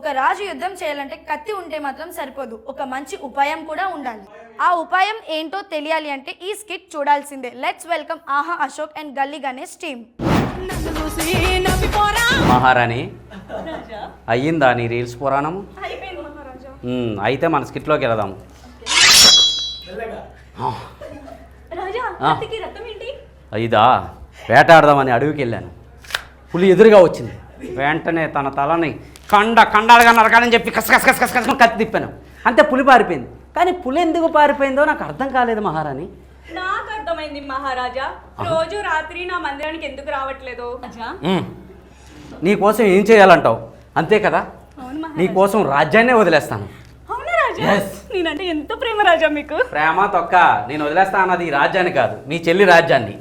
ఒక రాజు యుద్ధం చేయాలంటే కత్తి ఉంటే మాత్రం సరిపోదు, ఒక మంచి ఉపాయం కూడా ఉండాలి. ఆ ఉపాయం ఏంటో తెలియాలి అంటే ఈ స్కిట్ చూడాల్సిందే. లెట్స్ వెల్కమ్ ఆహా అశోక్ అండ్ గల్లీ గణేష్ టీమ్. మహారాణి అయ్యిందా నీ రీల్స్ పురాణం? అయితే మన స్కిట్లోకి వెళదాం. ఇదా వేటాడదామని అడవికి వెళ్ళాను. పులి ఎదురుగా వచ్చింది. వెంటనే తన తలని కండాలుగా నరకాలని చెప్పి కసకస కత్తి తిప్పాను. అంతే పులి పారిపోయింది. కానీ పులి ఎందుకు పారిపోయిందో నాకు అర్థం కాలేదు మహారాణి. నాకు అర్థమైంది మహారాజా. రోజు రాత్రి నా మందిరానికి ఎందుకు రావట్లేదు? నీ కోసం ఏం చేయాలంటావు? అంతే కదా, నీ కోసం రాజ్యాన్నే వదిలేస్తాను. అవునా రాజా? నేనంటే ఎంత ప్రేమ రాజా మీకు. ప్రేమ తొక్క, నేను వదిలేస్తా అన్నది ఈ రాజ్యాన్ని కాదు, నీ చెల్లి రాజ్యాన్ని.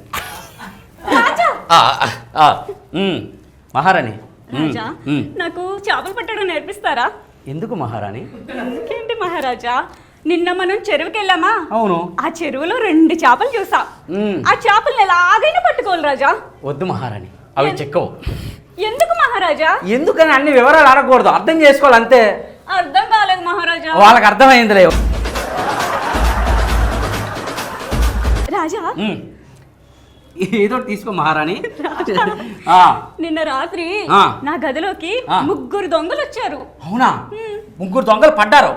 మహారాణి రాజా, నాకు చేపలు పట్టడం నేర్పిస్తారా? ఎందుకు మహారాణి? ఎందుకేంటి మహారాజా, నిన్న మనం చెరువుకి వెళ్ళామా? అవును. ఆ చెరువులో 2 చేపలు చూసా. ఆ చేపల్ని ఎలాగైనా పట్టుకోవాలి రాజా. వద్దు మహారాణి, అవి చిక్కవు. ఎందుకు మహారాజా? ఎందుకని అన్ని వివరాలు అడగకూడదు, అర్థం చేసుకోవాలి అంతే. అర్థం కాలేదు మహారాజా. వాళ్ళకి అర్థమైందిలే. రాజా ఏదో తీసుకో మహారాణి. నిన్న రాత్రి నా గదిలోకి 3 దొంగలు వచ్చారు. అవునా? 3 దొంగలు పడ్డారు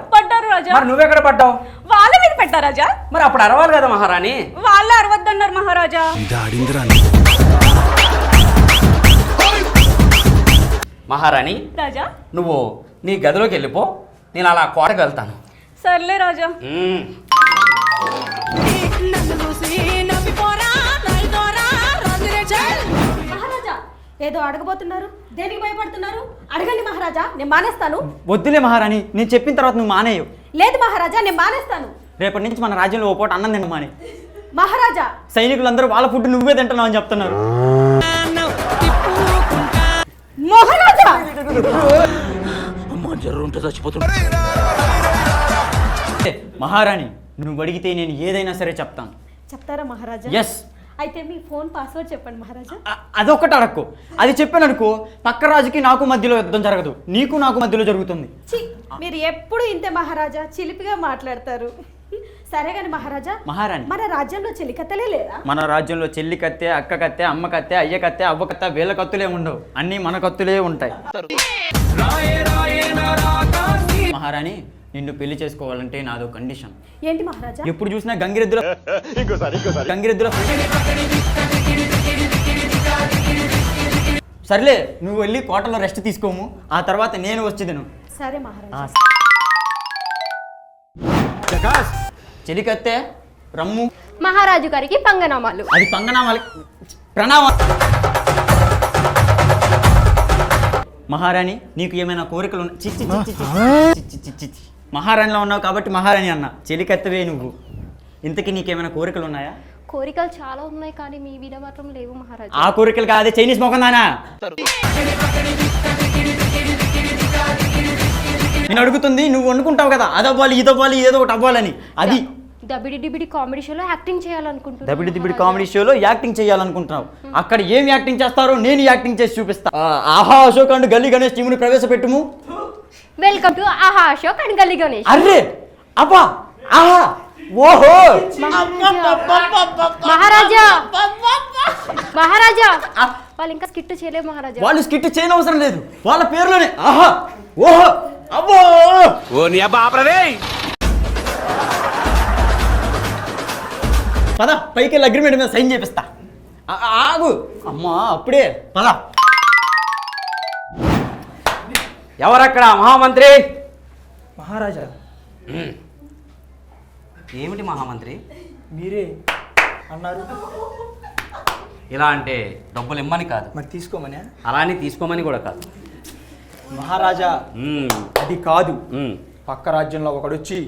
రాజా. మరి నువ్వెక్కడ పడ్డావు? వాళ్ళ మీద పెట్టా రాజా. మరి అప్పుడు అరవాలి కదా మహారాణి. వాళ్ళు అరవద్దన్నారు మహారాజా. మహారాణి రాజా, నువ్వు నీ గదిలోకి వెళ్ళిపో, నేను అలా కోటకు వెళ్తాను. సర్లే రాజా. మహారాజా ఏదో అడగబోతున్నారు, దేనికి భయపడుతున్నారు? అడగండి మహారాజా, నేను మానేస్తాను. వద్దులే మహారాణి, నేను చెప్పిన తర్వాత నువ్వు మానేయు. లేదు మహారాజా, నేను మానేస్తాను. రేపటి నుంచి మన రాజ్యంలో ఓ పూట అన్నం తిన మానే. మహారాజా, సైనికులందరూ వాళ్ళ ఫుడ్ నువ్వే తింటున్నావు అని చెప్తున్నారు. మహారాజా మహారాణి నువ్వు అడిగితే నేను ఏదైనా సరే చెప్తాను. చెప్తారా మహారాజా? ఎస్. అయితే మీ ఫోన్ పాస్వర్డ్ చెప్పండి మహారాజా. అదొక్కటి అడక్కు. అది చెప్పాను అనుకో, పక్క రాజుకి నాకు మధ్యలో యుద్ధం జరగదు, నీకు నాకు మధ్యలో జరుగుతుంది. మీరు ఎప్పుడు ఇంతే మహారాజా, చిలిపిగా మాట్లాడతారు. సరే కానీ మహారాజా, మహారాణి మన రాజ్యంలో చెలికత్తలే లేదా? మన రాజ్యంలో చెల్లి కత్తే, అక్క కత్తే, అమ్మ కత్తే, అయ్య కత్తే, అవ్వ కత్తే, వీళ్ళ కత్తులే ఉండవు, అన్నీ మన కత్తులే ఉంటాయి. మహారాణి నిన్ను పెళ్లి చేసుకోవాలంటే నాదో కండిషన్. ఏంటి మహారాజా? ఎప్పుడు చూసినా గంగిరెద్దుల సర్లే నువ్వు వెళ్ళి కోటలో రెస్ట్ తీసుకోము, ఆ తర్వాత నేను వచ్చేదను. సరే మహారాజా. చెలికత్తే రమ్ము. మహారాజు గారికి పంగనామాలు. అది పంగనామాలు ప్రణామా. మహారాణి నీకు ఏమైనా కోరికలు మహారాణిలో ఉన్నావు కాబట్టి మహారాణి అన్న, చెలికత్తవే నువ్వు. ఇంతకీ నీకేమైనా కోరికలు ఉన్నాయా? కోరికలు చాలా ఉన్నాయి కానీ మీ మీద మాత్రం లేవు మహారాజు. ఆ కోరికలు కాదే, చైనీస్ మొకందానా. నేను అడుగుతుంది నువ్వు అనుకుంటావు కదా, అదవ్వాలి ఇదవ్వాలి ఏదో ఒకటి అవ్వాలని. అది దబిడి కామెడీ షోలో యాక్టింగ్ చేయాలనుకుంటున్నాను. దబిడి కామెడీ షోలో యాక్టింగ్ చేయాలనుకుంటున్నావు. అక్కడ ఏం యాక్టింగ్ చేస్తారో నేను యాక్టింగ్ చేసి చూపిస్తా. ఆహా అశోక్ అండ్ గల్లీ గణేష్ టీముని ప్రవేశపెట్టుము. వెల్కమ్ టు ఆహా అశోక్ అండ్ గల్లీ గణేష్. అర్రే అబ్బా ఆహా ఓహో. మహారాజా మహారాజా వాళ్ళు ఇంకా స్కిట్ చేయలేదు మహారాజా. వాళ్ళు స్కిట్ చేయని అవసరం లేదు, వాళ్ళ పేరులోనే ఆహా ఓహో అబ్బో. పద పైకి వెళ్ళి అగ్రిమెంట్ మీద సైన్ చేపిస్తా. ఆగు అమ్మా అప్పుడే పద. ఎవరక్కడ మహామంత్రి? మహారాజా. ఏమిటి మహామంత్రి? మీరే అన్నారు. ఇలా అంటే డబ్బులు ఇమ్మని కాదు, మరి తీసుకోమనే. అలానే తీసుకోమని కూడా కాదు మహారాజా. అది కాదు, పక్క రాజ్యంలో ఒకడొచ్చి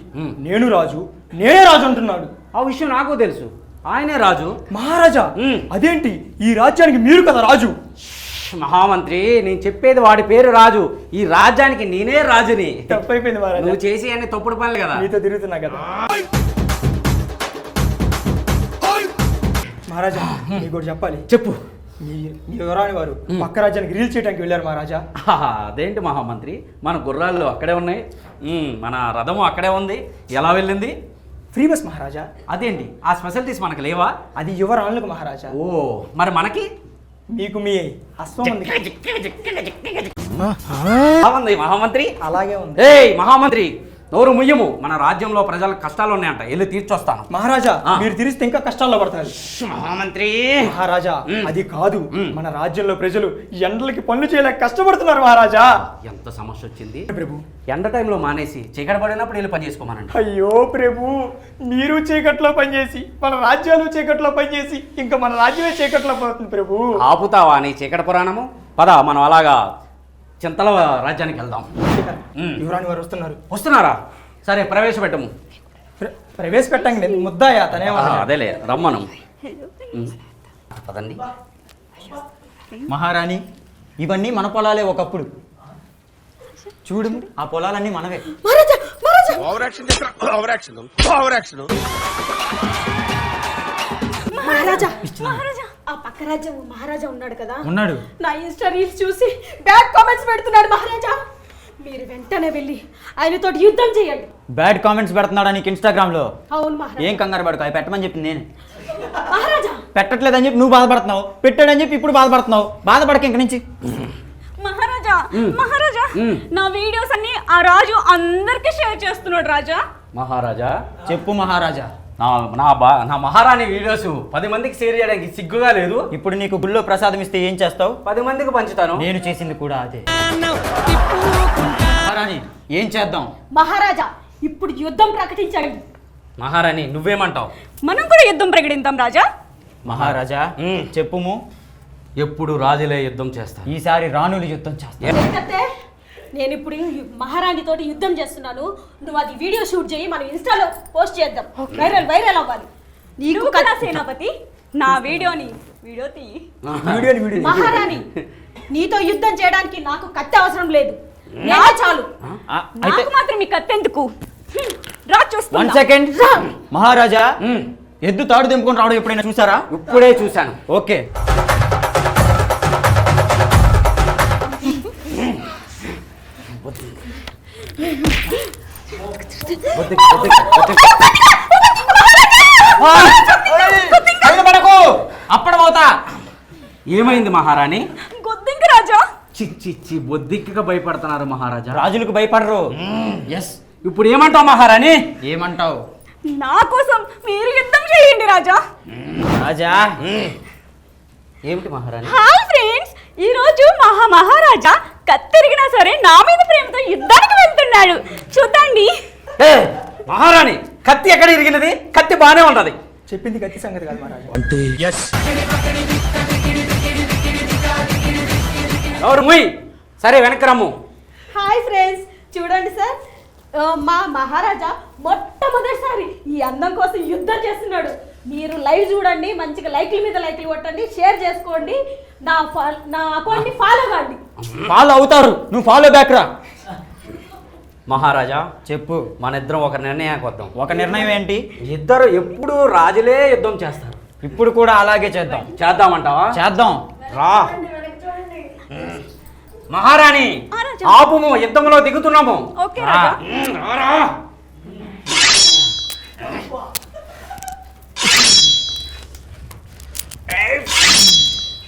నేను రాజు నేనే రాజు అంటున్నాడు. ఆ విషయం నాకు తెలుసు, ఆయనే రాజు. మహారాజా అదేంటి, ఈ రాజ్యానికి మీరు కదా రాజు. మహామంత్రి నేను చెప్పేది వాడి పేరు రాజు, ఈ రాజ్యానికి నేనే రాజుని. తప్పైపోయింది మహారాజా, నువ్వు చేసి అన్ని తప్పుడు పనులు కదా. మీతో తిరుగుతున్నా కదా మహారాజా. మీకు కూడా చెప్పాలి. చెప్పు. మీ యువరాణి వారు పక్క రాజ్యానికి రీల్ చేయడానికి వెళ్ళారు మహారాజా. అదేంటి మహామంత్రి, మన గుర్రాలు అక్కడే ఉన్నాయి, మన రథము అక్కడే ఉంది, ఎలా వెళ్ళింది? ఫ్రీ బస్ మహారాజా. అదేంటి ఆ స్పెషాలిటీస్ మనకు లేవా? అది యువరాణులకు మహారాజా. ఓ మరి మనకి మీకు మీ అశ్వం ఉంది. బాగుంది మహామంత్రి. అలాగే ఉంది ఏయ్ మహామంత్రి, నోరు ముయ్యము. మన రాజ్యంలో ప్రజలకు కష్టాలు ఉన్నాయంట, వెళ్ళి తీర్చొస్తాను. మహారాజా. మీరు తీరిస్తే ఇంకా కష్టాల్లో పడతారు మహామంత్రి. మహారాజా. అది కాదు, మన రాజ్యంలో ప్రజలు ఎండలకి పనులు చేయలేక కష్టపడుతున్నారు మహారాజా. ఎంత సమస్య వచ్చింది ప్రభు. ఎండ టైంలో మానేసి చీకటి పడినప్పుడు వెళ్ళి పని చేసుకోమనండి. అయ్యో ప్రభు, మీరు చీకట్లో పనిచేసి మన రాజ్యాలు చీకట్లో పనిచేసి ఇంకా మన రాజ్యమే చీకట్లో పోతుంది ప్రభు. ఆపుతావా నీ చీకటి పురాణము? పద మనం అలాగా చింతల రాజ్యానికి వెళ్దాం. యువరాణి వారు వస్తున్నారు. వస్తున్నారా? సరే ప్రవేశపెట్టము. ప్రవేశపెట్టండి, ముద్దాయా తనే. అదేలే రమ్మను. పదండి. మహారాణి, ఇవన్నీ మన పొలాలే ఒకప్పుడు. చూడు, ఆ పొలాలన్నీ మనవే. మహారాజా మహారాజా మహారాజా మహారాజా ఆ పక్క రాజ్యం మహారాజా ఉన్నాడు కదా, ఉన్నాడు. నా ఇన్స్టా రీల్స్ చూసి బ్యాడ్ కామెంట్స్ పెడుతున్నాడు మహారాజా. మీరు వెంటనే వెళ్ళి ఆయనతోటి యుద్ధం చేయండి. బ్యాడ్ కామెంట్స్ పెడుతున్నాడా నీకు ఇన్స్టాగ్రామ్ లో? అవును మహారాజా. ఏం కంగారు పడుకో, అవి పెట్టమని చెప్పింది నేను. మహారాజా పెట్టట్లేదని చెప్పి నువ్వు బాధపడుతున్నావు, పెట్టాడని చెప్పి ఇప్పుడు బాధపడుతున్నావు. బాధపడక ఇంక నుంచి. మహారాజా మహారాజా నా వీడియోస్ అన్ని ఆ రాజు అందరికి షేర్ చేస్తున్నాడు రాజా. మహారాజా చెప్పు మహారాజా. నా మహారాణి వీడియోస్ 10 మందికి షేర్ చేయడానికి సిగ్గుగా లేదు? ఇప్పుడు నీకు గుళ్ళో ప్రసాదం ఇస్తే ఏం చేస్తావు? 10 మందికి పంచుతాను. నేను చేసింది కూడా అదే. మహారాణి, ఏం చేద్దాం? మహారాజా ఇప్పుడు యుద్ధం ప్రకటించండి. మహారాణి నువ్వేమంటావు? మనం కూడా యుద్ధం ప్రకటిద్దాం రాజా. మహారాజా చెప్పుము. ఎప్పుడు రాజులే యుద్ధం చేస్తారు, ఈసారి రాణులు యుద్ధం చేస్తారు. ఎందుకంటే నేను ఇప్పుడు మహారాణితోటి యుద్ధం చేస్తున్నాను. నువ్వు అది వీడియో షూట్ చేయి, మనం ఇన్స్టాలో పోస్ట్ చేద్దాం. వైరల్ అవ్వాలి. నీకు కదా సేనాపతి, నా వీడియో తీయి. మహారాణి, నీతో యుద్ధం చేయడానికి నాకు కత్తి అవసరం లేదు, నా చాలు. అయితే నాకు మాత్రం మీ కత్తెందుకు? రా 1 చూస్తున్నా. సెకండ్. మహారాజా, ఎద్దు తాడు దింపుకొని రావడం ఎప్పుడైనా చూసారా? ఇప్పుడే చూశాను. ఓకే. అప్పడమవుతా. ఏమైంది మహారాణి? గొద్దింక రాజా. చిచ్చి బొద్దిక్కగా భయపడుతున్నారు మహారాజా. రాజులకు భయపడరు. ఎస్. ఇప్పుడు ఏమంటావు మహారాణి? ఏమంటావు? నా కోసం మీరు యుద్ధం చేయండి రాజా. రాజా. ఏమిటి మహారాణి? హాయ్ ఫ్రెండ్స్, ఈ రోజు మహారాజా కత్తిరిగినా సరే నా మీద ప్రేమతో యుద్ధానికి వెళ్తున్నాడు, చూడండి. మహారాణి, కత్తి ఎక్కడ ఇరిగినది? కత్తి బానే ఉంటది. చెప్పింది కత్తి సంగతి కాదు మహారాజా. ఎవరు ముయ్? సరే వెనక్కి రమ్ము. హాయ్ ఫ్రెండ్స్, చూడండి సార్, మా మహారాజా మొట్టమొదటిసారి ఈ అందం కోసం యుద్ధం చేస్తున్నాడు. మీరు లైవ్ చూడండి, మంచిగా లైక్ల మీద లైక్లు కొట్టండి, షేర్ చేసుకోండి, నా అకౌంట్ని ఫాలో కాండి. ఫాలో అవుతారు, నువ్వు ఫాలో బ్యాక్ రా. మహారాజా చెప్పు. మన ఇద్దరం ఒక నిర్ణయానికి వద్దాం. ఒక నిర్ణయం ఏంటి? ఇద్దరు ఎప్పుడు రాజులే యుద్ధం చేస్తారు. ఇప్పుడు కూడా అలాగే చేద్దాం. చేద్దామంటావా? చేద్దాం. రా మహారాణి, ఆపుము, యుద్ధంలో దిగుతున్నాము. ఓకే రాజా. రా.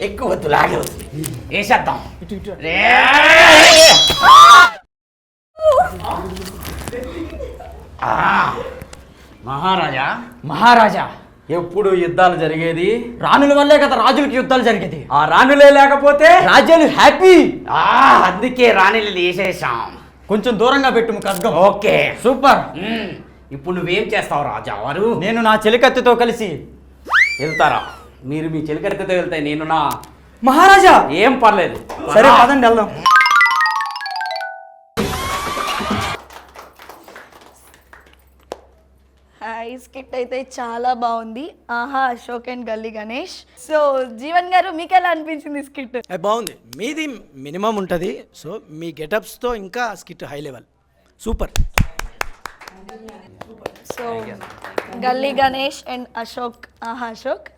ఎక్కువ వద్దు, లాగే వద్దు, వేసేద్దాం. మహారాజా మహారాజా, ఎప్పుడు యుద్ధాలు జరిగేది? రాణుల వల్లే కదా రాజులకి యుద్ధాలు జరిగేది. ఆ రాణులే లేకపోతే రాజ్యాలు హ్యాపీ. అందుకే రాణులు వేసేసాం. కొంచెం దూరంగా పెట్టు ఖడ్గం. Okay super. ఇప్పుడు నువ్వేం చేస్తావు రాజా వారు? నేను నా చెలికత్తెతో కలిసి వెళ్తారా? మీరు మీ చెలికత్తెతో వెళ్తే నేను నా మహారాజా. ఏం పర్లేదు. సరే పదండి వెళ్దాం. ఈ స్కిట్ అయితే చాలా బాగుంది. ఆహా అశోక్ అండ్ గల్లీ గణేష్. సో జీవన్ గారు, మీకు ఎలా అనిపించింది స్కిట్? బాగుంది. మీది మినిమం ఉంటుంది, సో మీ గెటప్స్తో ఇంకా skit high level. Super. So గల్లీ గణేష్ అండ్ అశోక్, ఆహా అశోక్